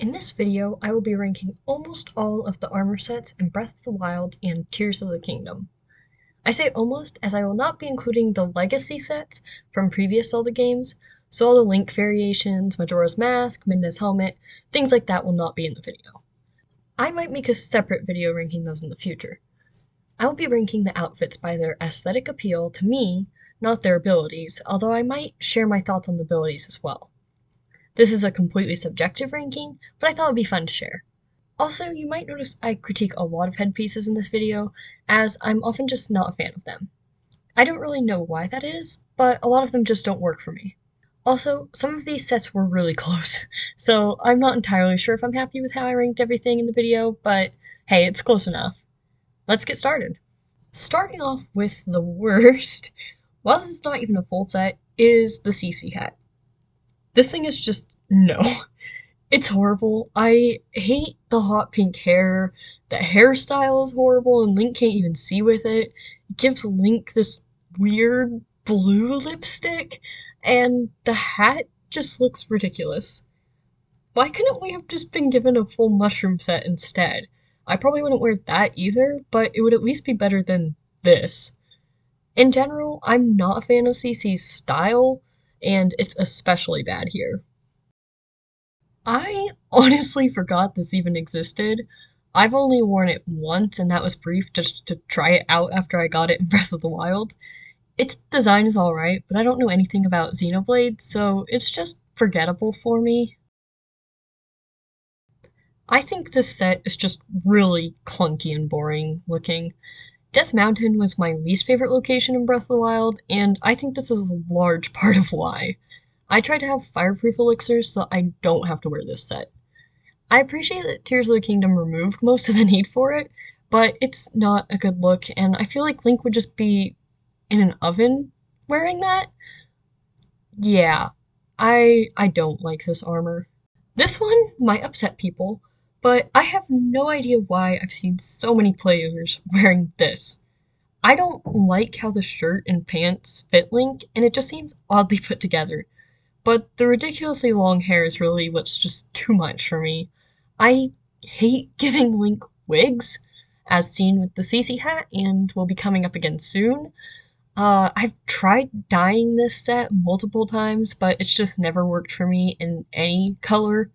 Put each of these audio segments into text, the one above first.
In this video, I will be ranking almost all of the armor sets in Breath of the Wild and Tears of the Kingdom. I say almost as I will not be including the legacy sets from previous Zelda games, so all the Link variations, Majora's Mask, Midna's Helmet, things like that will not be in the video. I might make a separate video ranking those in the future. I will be ranking the outfits by their aesthetic appeal to me, not their abilities, although I might share my thoughts on the abilities as well. This is a completely subjective ranking, but I thought it would be fun to share. Also, you might notice I critique a lot of headpieces in this video, as I'm often just not a fan of them. I don't really know why that is, but a lot of them just don't work for me. Also, some of these sets were really close, so I'm not entirely sure if I'm happy with how I ranked everything in the video, but hey, it's close enough. Let's get started. Starting off with the worst, while this is not even a full set, is the CC hat. This thing is just, no. It's horrible. I hate the hot pink hair. The hairstyle is horrible and Link can't even see with it. It gives Link this weird blue lipstick and the hat just looks ridiculous. Why couldn't we have just been given a full mushroom set instead? I probably wouldn't wear that either, but it would at least be better than this. In general, I'm not a fan of CC's style, and it's especially bad here. I honestly forgot this even existed. I've only worn it once, and that was brief, just to try it out after I got it in Breath of the Wild. Its design is alright, but I don't know anything about Xenoblade, so it's just forgettable for me. I think this set is just really clunky and boring looking. Death Mountain was my least favorite location in Breath of the Wild, and I think this is a large part of why. I tried to have fireproof elixirs so I don't have to wear this set. I appreciate that Tears of the Kingdom removed most of the need for it, but it's not a good look, and I feel like Link would just be in an oven wearing that. Yeah, I don't like this armor. This one might upset people, but I have no idea why I've seen so many players wearing this. I don't like how the shirt and pants fit Link, and it just seems oddly put together. But the ridiculously long hair is really what's just too much for me. I hate giving Link wigs, as seen with the CC hat, and will be coming up again soon. I've tried dyeing this set multiple times, but it's just never worked for me in any color.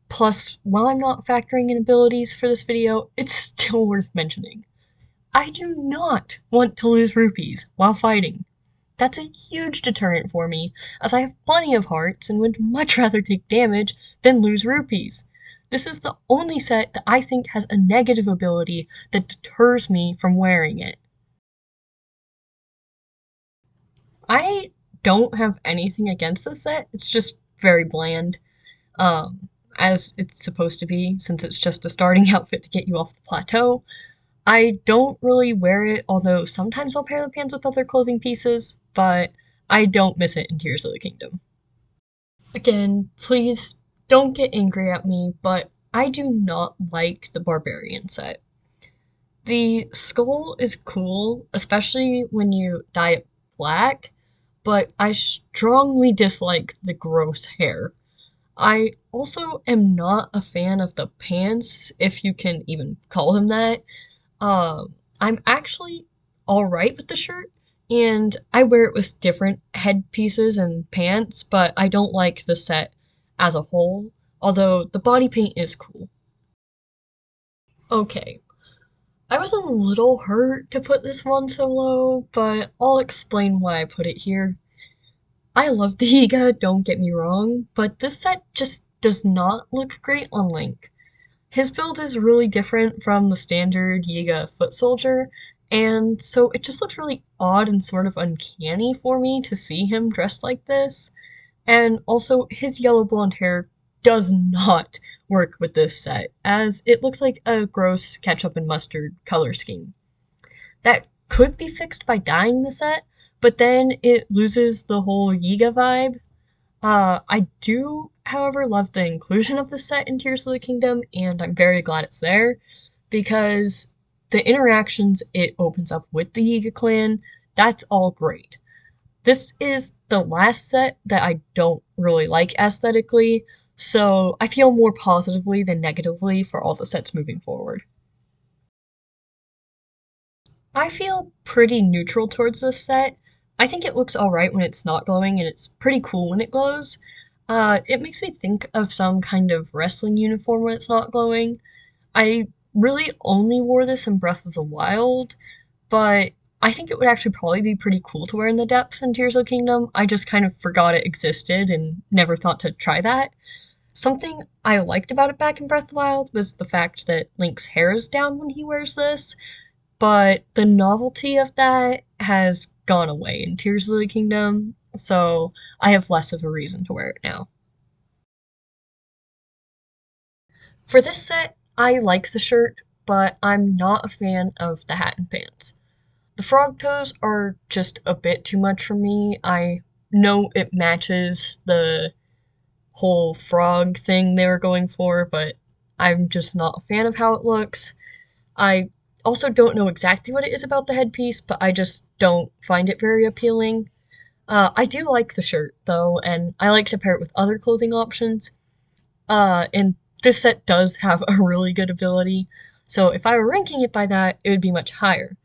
Plus, while I'm not factoring in abilities for this video, it's still worth mentioning. I do not want to lose rupees while fighting. That's a huge deterrent for me, as I have plenty of hearts and would much rather take damage than lose rupees. This is the only set that I think has a negative ability that deters me from wearing it. I don't have anything against this set, it's just very bland. As it's supposed to be, since it's just a starting outfit to get you off the plateau. I don't really wear it, although sometimes I'll pair the pants with other clothing pieces, but I don't miss it in Tears of the Kingdom. Again, please don't get angry at me, but I do not like the Barbarian set. The skull is cool, especially when you dye it black, but I strongly dislike the gross hair. I also am not a fan of the pants, if you can even call them that. I'm actually alright with the shirt, and I wear it with different headpieces and pants, but I don't like the set as a whole, although the body paint is cool. Okay, I was a little hurt to put this one so low, but I'll explain why I put it here. I love the Yiga, don't get me wrong, but this set just does not look great on Link. His build is really different from the standard Yiga foot soldier, and so it just looks really odd and sort of uncanny for me to see him dressed like this. And also, his yellow blonde hair does not work with this set, as it looks like a gross ketchup and mustard color scheme. That could be fixed by dyeing the set, but then it loses the whole Yiga vibe. I do, however, love the inclusion of the set in Tears of the Kingdom, and I'm very glad it's there, because the interactions it opens up with the Yiga clan, that's all great. This is the last set that I don't really like aesthetically, so I feel more positively than negatively for all the sets moving forward. I feel pretty neutral towards this set. I think it looks alright when it's not glowing, and it's pretty cool when it glows. It makes me think of some kind of wrestling uniform when it's not glowing. I really only wore this in Breath of the Wild, but I think it would actually probably be pretty cool to wear in the depths in Tears of the Kingdom. I just kind of forgot it existed and never thought to try that. Something I liked about it back in Breath of the Wild was the fact that Link's hair is down when he wears this, but the novelty of that has gone away in Tears of the Kingdom, so I have less of a reason to wear it now. For this set, I like the shirt, but I'm not a fan of the hat and pants. The frog toes are just a bit too much for me. I know it matches the whole frog thing they were going for, but I'm just not a fan of how it looks. I also don't know exactly what it is about the headpiece, but I just don't find it very appealing. I do like the shirt, though, and I like to pair it with other clothing options. And this set does have a really good ability, so if I were ranking it by that, it would be much higher.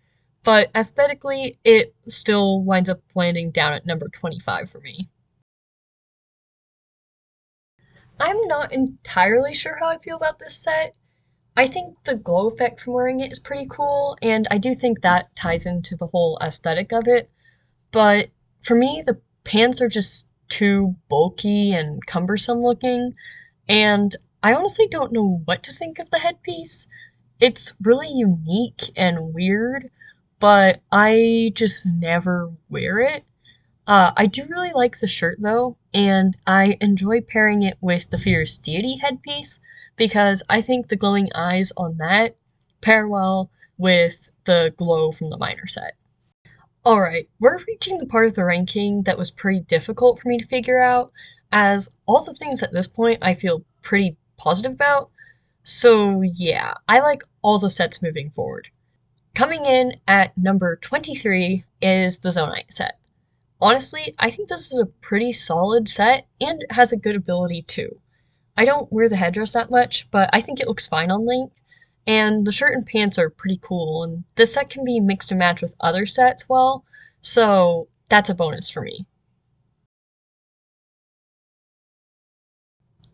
But aesthetically, it still winds up landing down at number 25 for me. I'm not entirely sure how I feel about this set. I think the glow effect from wearing it is pretty cool, and I do think that ties into the whole aesthetic of it. But for me, the pants are just too bulky and cumbersome looking, and I honestly don't know what to think of the headpiece. It's really unique and weird, but I just never wear it. I do really like the shirt though, and I enjoy pairing it with the Fierce Deity headpiece because I think the glowing eyes on that pair well with the glow from the minor set. Alright, we're reaching the part of the ranking that was pretty difficult for me to figure out, as all the things at this point I feel pretty positive about. So yeah, I like all the sets moving forward. Coming in at number 23 is the Zonite set. Honestly, I think this is a pretty solid set and it has a good ability too. I don't wear the headdress that much, but I think it looks fine on Link, and the shirt and pants are pretty cool, and this set can be mixed and matched with other sets well, so that's a bonus for me.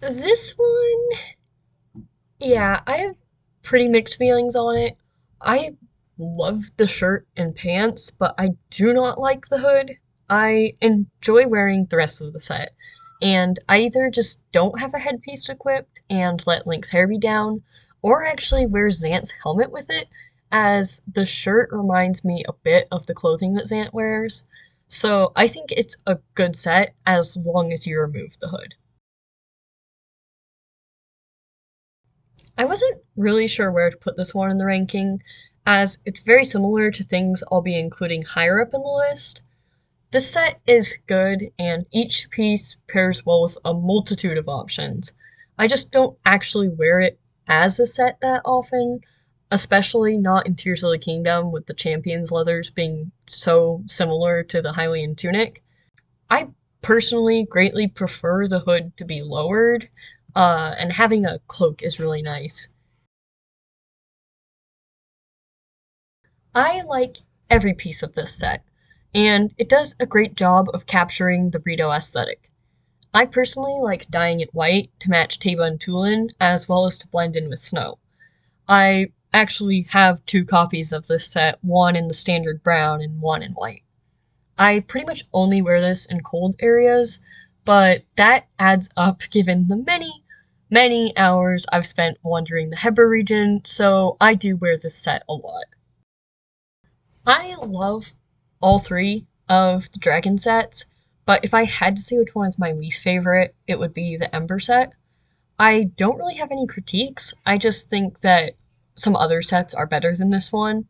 This one, yeah, I have pretty mixed feelings on it. I love the shirt and pants, but I do not like the hood. I enjoy wearing the rest of the set, and I either just don't have a headpiece equipped and let Link's hair be down, or actually wear Xant's helmet with it, as the shirt reminds me a bit of the clothing that Xant wears. So I think it's a good set as long as you remove the hood. I wasn't really sure where to put this one in the ranking, as it's very similar to things I'll be including higher up in the list. The set is good, and each piece pairs well with a multitude of options. I just don't actually wear it as a set that often, especially not in Tears of the Kingdom with the Champion's leathers being so similar to the Hylian tunic. I personally greatly prefer the hood to be lowered, and having a cloak is really nice. I like every piece of this set, and it does a great job of capturing the Rito aesthetic. I personally like dyeing it white to match Teba and Tulin, as well as to blend in with snow. I actually have two copies of this set, one in the standard brown and one in white. I pretty much only wear this in cold areas, but that adds up given the many, many hours I've spent wandering the Hebra region, so I do wear this set a lot. I love all three of the dragon sets, but if I had to say which one is my least favorite, it would be the Ember set. I don't really have any critiques, I just think that some other sets are better than this one.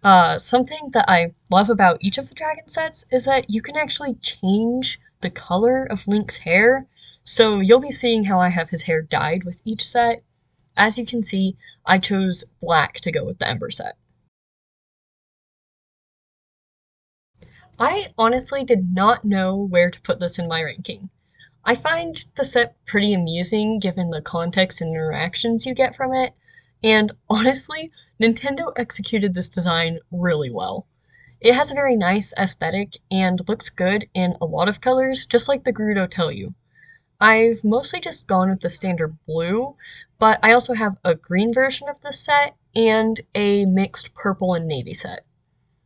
Something that I love about each of the dragon sets is that you can actually change the color of Link's hair, so you'll be seeing how I have his hair dyed with each set. As you can see, I chose black to go with the Ember set. I honestly did not know where to put this in my ranking. I find the set pretty amusing given the context and interactions you get from it, and honestly, Nintendo executed this design really well. It has a very nice aesthetic and looks good in a lot of colors, just like the Gerudo tell you. I've mostly just gone with the standard blue, but I also have a green version of this set and a mixed purple and navy set.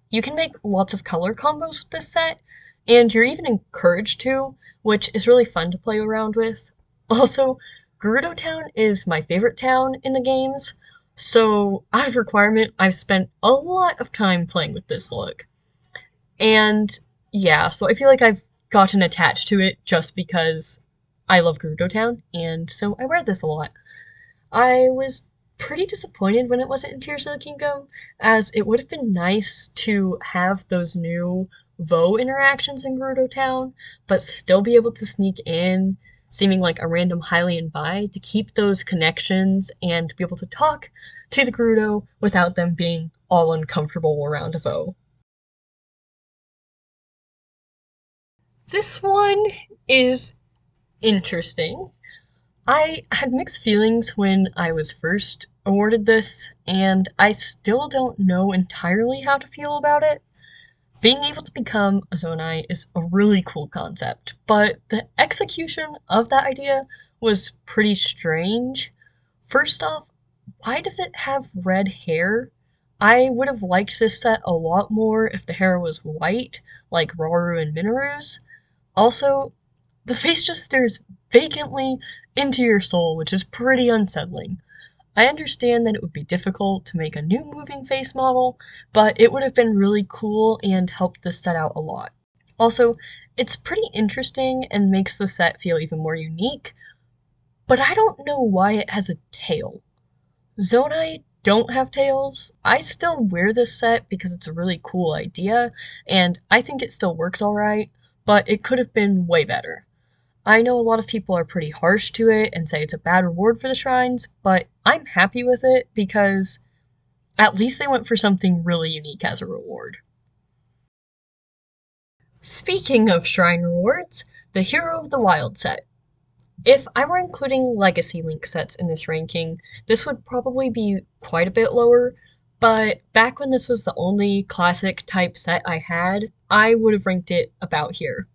You can make lots of color combos with this set, and you're even encouraged to, which is really fun to play around with. Also, Gerudo Town is my favorite town in the games, so out of requirement, I've spent a lot of time playing with this look. And yeah, so I feel like I've gotten attached to it just because I love Gerudo Town, and so I wear this a lot. I was pretty disappointed when it wasn't in Tears of the Kingdom, as it would have been nice to have those new Vo interactions in Gerudo Town, but still be able to sneak in, seeming like a random Hylian Vi, to keep those connections and be able to talk to the Gerudo without them being all uncomfortable around a Vo. This one is interesting. I had mixed feelings when I was first awarded this, and I still don't know entirely how to feel about it. Being able to become a Zonai is a really cool concept, but the execution of that idea was pretty strange. First off, why does it have red hair? I would have liked this set a lot more if the hair was white, like Rauru and Minoru's. Also, the face just stares vacantly into your soul, which is pretty unsettling. I understand that it would be difficult to make a new moving face model, but it would have been really cool and helped this set out a lot. Also, it's pretty interesting and makes the set feel even more unique, but I don't know why it has a tail. Zonai don't have tails. I still wear this set because it's a really cool idea, and I think it still works alright, but it could have been way better. I know a lot of people are pretty harsh to it and say it's a bad reward for the shrines, but I'm happy with it because at least they went for something really unique as a reward. Speaking of shrine rewards, the Hero of the Wild set. If I were including Legacy Link sets in this ranking, this would probably be quite a bit lower, but back when this was the only classic type set I had, I would have ranked it about here.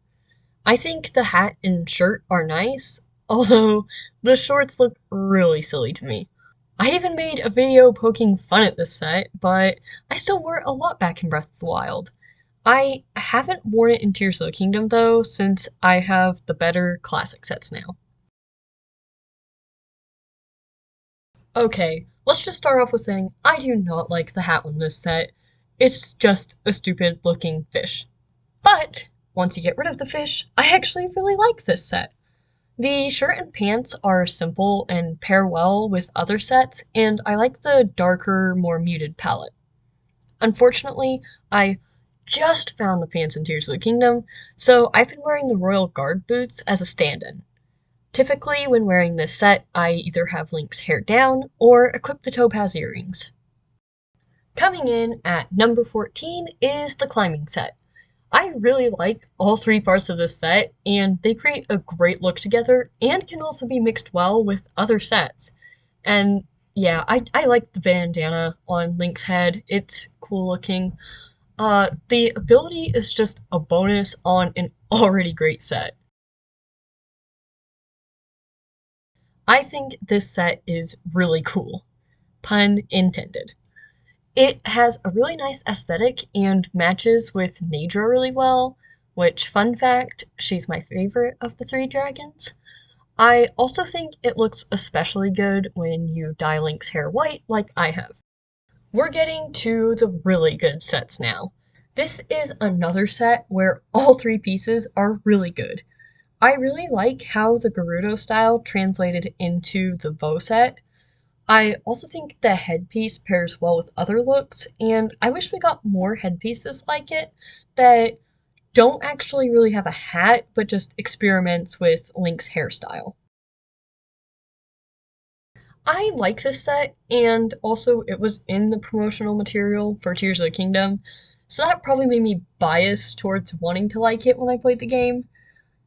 I think the hat and shirt are nice, although the shorts look really silly to me. I even made a video poking fun at this set, but I still wore it a lot back in Breath of the Wild. I haven't worn it in Tears of the Kingdom though, since I have the better classic sets now. Okay, let's just start off with saying I do not like the hat on this set. It's just a stupid looking fish. But once you get rid of the fish, I actually really like this set. The shirt and pants are simple and pair well with other sets, and I like the darker, more muted palette. Unfortunately, I just found the pants in Tears of the Kingdom, so I've been wearing the Royal Guard boots as a stand-in. Typically, when wearing this set, I either have Link's hair down or equip the topaz earrings. Coming in at number 14 is the climbing set. I really like all three parts of this set, and they create a great look together and can also be mixed well with other sets. And yeah, I like the bandana on Link's head. It's cool looking. The ability is just a bonus on an already great set. I think this set is really cool. Pun intended. It has a really nice aesthetic and matches with Nadra really well, which, fun fact, she's my favorite of the three dragons. I also think it looks especially good when you dye Link's hair white like I have. We're getting to the really good sets now. This is another set where all three pieces are really good. I really like how the Gerudo style translated into the Vo set. I also think the headpiece pairs well with other looks, and I wish we got more headpieces like it that don't actually really have a hat, but just experiments with Link's hairstyle. I like this set, and also it was in the promotional material for Tears of the Kingdom, so that probably made me biased towards wanting to like it when I played the game.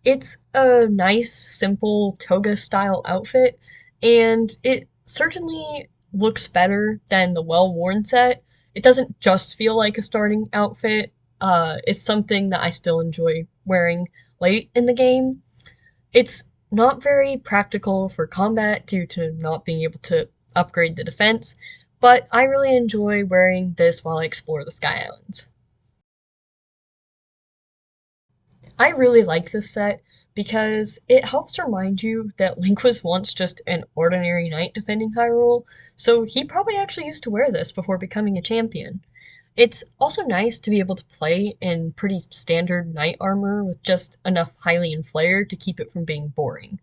It's a nice, simple toga style outfit, and it certainly looks better than the well worn set. It doesn't just feel like a starting outfit, it's something that I still enjoy wearing late in the game. It's not very practical for combat due to not being able to upgrade the defense, but I really enjoy wearing this while I explore the Sky Islands. I really like this set because it helps remind you that Link was once just an ordinary knight defending Hyrule, so he probably actually used to wear this before becoming a champion. It's also nice to be able to play in pretty standard knight armor with just enough Hylian flair to keep it from being boring.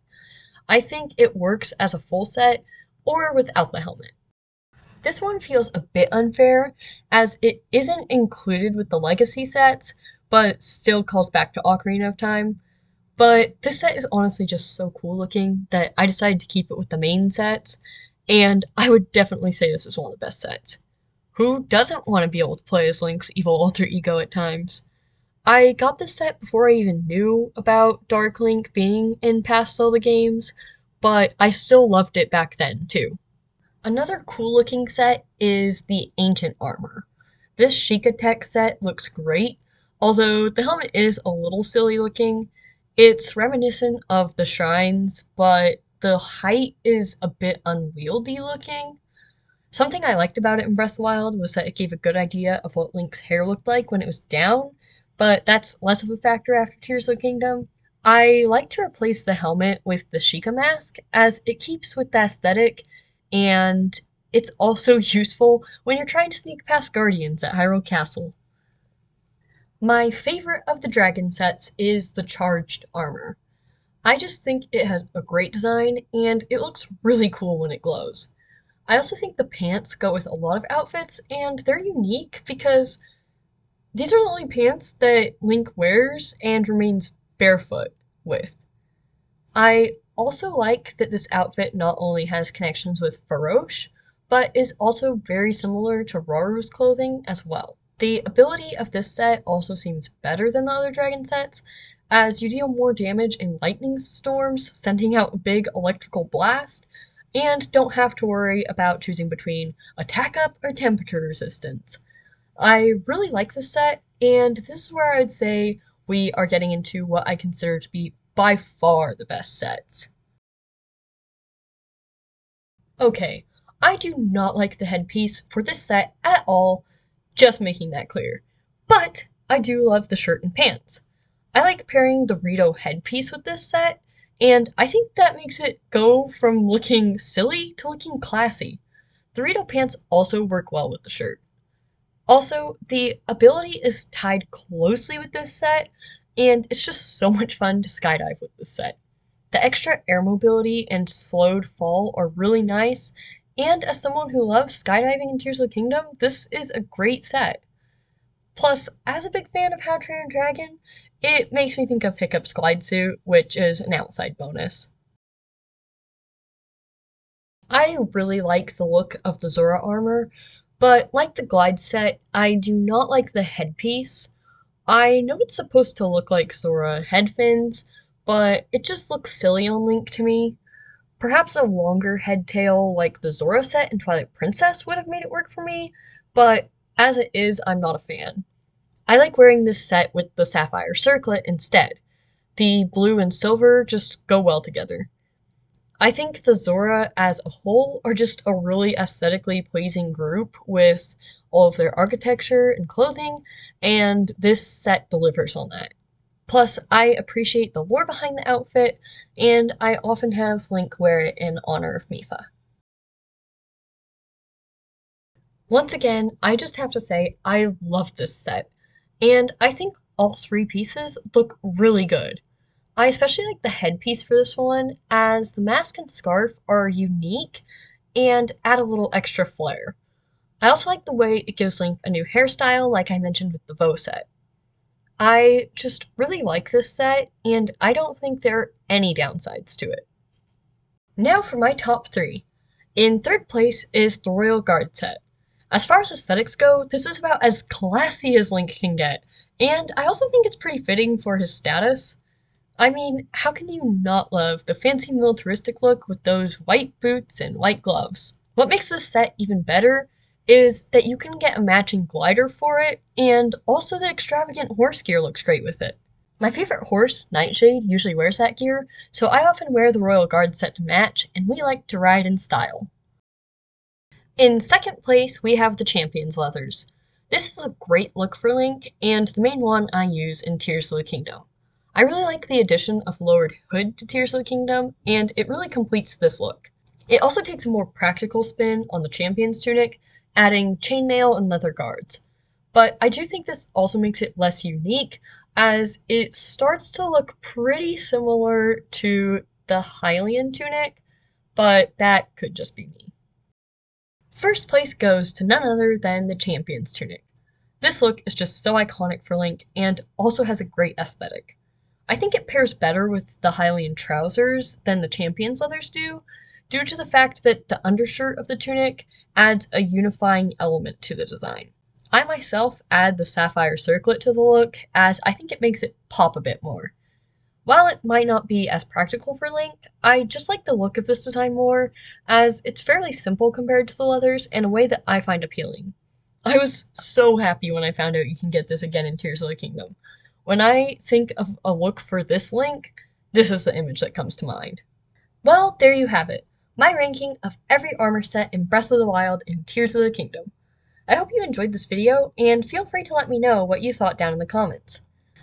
I think it works as a full set or without the helmet. This one feels a bit unfair, as it isn't included with the legacy sets, but still calls back to Ocarina of Time. But this set is honestly just so cool looking that I decided to keep it with the main sets, and I would definitely say this is one of the best sets. Who doesn't want to be able to play as Link's evil alter ego at times? I got this set before I even knew about Dark Link being in past Zelda games, but I still loved it back then too. Another cool looking set is the Ancient Armor. This Sheikah Tech set looks great, although the helmet is a little silly looking. It's reminiscent of the shrines, but the height is a bit unwieldy looking. Something I liked about it in Breath of the Wild was that it gave a good idea of what Link's hair looked like when it was down, but that's less of a factor after Tears of the Kingdom. I like to replace the helmet with the Sheikah mask, as it keeps with the aesthetic, and it's also useful when you're trying to sneak past guardians at Hyrule Castle. My favorite of the dragon sets is the Charged Armor. I just think it has a great design, and it looks really cool when it glows. I also think the pants go with a lot of outfits, and they're unique because these are the only pants that Link wears and remains barefoot with. I also like that this outfit not only has connections with Farosh, but is also very similar to Raru's clothing as well. The ability of this set also seems better than the other dragon sets, as you deal more damage in lightning storms, sending out a big electrical blast, and don't have to worry about choosing between attack up or temperature resistance. I really like this set, and this is where I'd say we are getting into what I consider to be by far the best sets. Okay, I do not like the headpiece for this set at all, just making that clear. But I do love the shirt and pants. I like pairing the Rito headpiece with this set, and I think that makes it go from looking silly to looking classy. The Rito pants also work well with the shirt. Also, the ability is tied closely with this set, and it's just so much fun to skydive with this set. The extra air mobility and slowed fall are really nice, and as someone who loves skydiving in Tears of the Kingdom, this is a great set. Plus, as a big fan of How to Train Your Dragon, it makes me think of Hiccup's glide suit, which is an outside bonus. I really like the look of the Zora armor, but like the glide set, I do not like the headpiece. I know it's supposed to look like Zora head fins, but it just looks silly on Link to me. Perhaps a longer head tail like the Zora set in Twilight Princess would have made it work for me, but as it is, I'm not a fan. I like wearing this set with the sapphire circlet instead. The blue and silver just go well together. I think the Zora as a whole are just a really aesthetically pleasing group with all of their architecture and clothing, and this set delivers on that. Plus, I appreciate the lore behind the outfit, and I often have Link wear it in honor of Mifa. Once again, I just have to say I love this set, and I think all three pieces look really good. I especially like the headpiece for this one, as the mask and scarf are unique and add a little extra flair. I also like the way it gives Link a new hairstyle, like I mentioned with the Vo set. I just really like this set, and I don't think there are any downsides to it. Now for my top three. In third place is the Royal Guard set. As far as aesthetics go, this is about as classy as Link can get, and I also think it's pretty fitting for his status. I mean, how can you not love the fancy militaristic look with those white boots and white gloves? What makes this set even better is that you can get a matching glider for it, and also the extravagant horse gear looks great with it. My favorite horse, Nightshade, usually wears that gear, so I often wear the Royal Guard set to match, and we like to ride in style. In second place, we have the Champion's Leathers. This is a great look for Link, and the main one I use in Tears of the Kingdom. I really like the addition of lowered hood to Tears of the Kingdom, and it really completes this look. It also takes a more practical spin on the Champion's tunic, adding chainmail and leather guards. But I do think this also makes it less unique, as it starts to look pretty similar to the Hylian tunic, but that could just be me. First place goes to none other than the Champion's tunic. This look is just so iconic for Link and also has a great aesthetic. I think it pairs better with the Hylian trousers than the Champion's leathers do, due to the fact that the undershirt of the tunic adds a unifying element to the design. I myself add the sapphire circlet to the look, as I think it makes it pop a bit more. While it might not be as practical for Link, I just like the look of this design more, as it's fairly simple compared to the leathers in a way that I find appealing. I was so happy when I found out you can get this again in Tears of the Kingdom. When I think of a look for this Link, this is the image that comes to mind. Well, there you have it, my ranking of every armor set in Breath of the Wild and Tears of the Kingdom. I hope you enjoyed this video, and feel free to let me know what you thought down in the comments.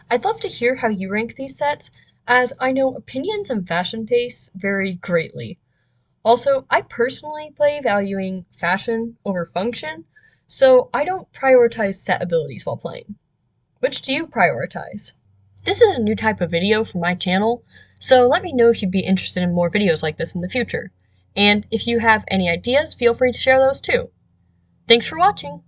I'd love to hear how you rank these sets, as I know opinions and fashion tastes vary greatly. Also, I personally play valuing fashion over function, so I don't prioritize set abilities while playing. Which do you prioritize? This is a new type of video for my channel, so let me know if you'd be interested in more videos like this in the future. And if you have any ideas, feel free to share those too. Thanks for watching!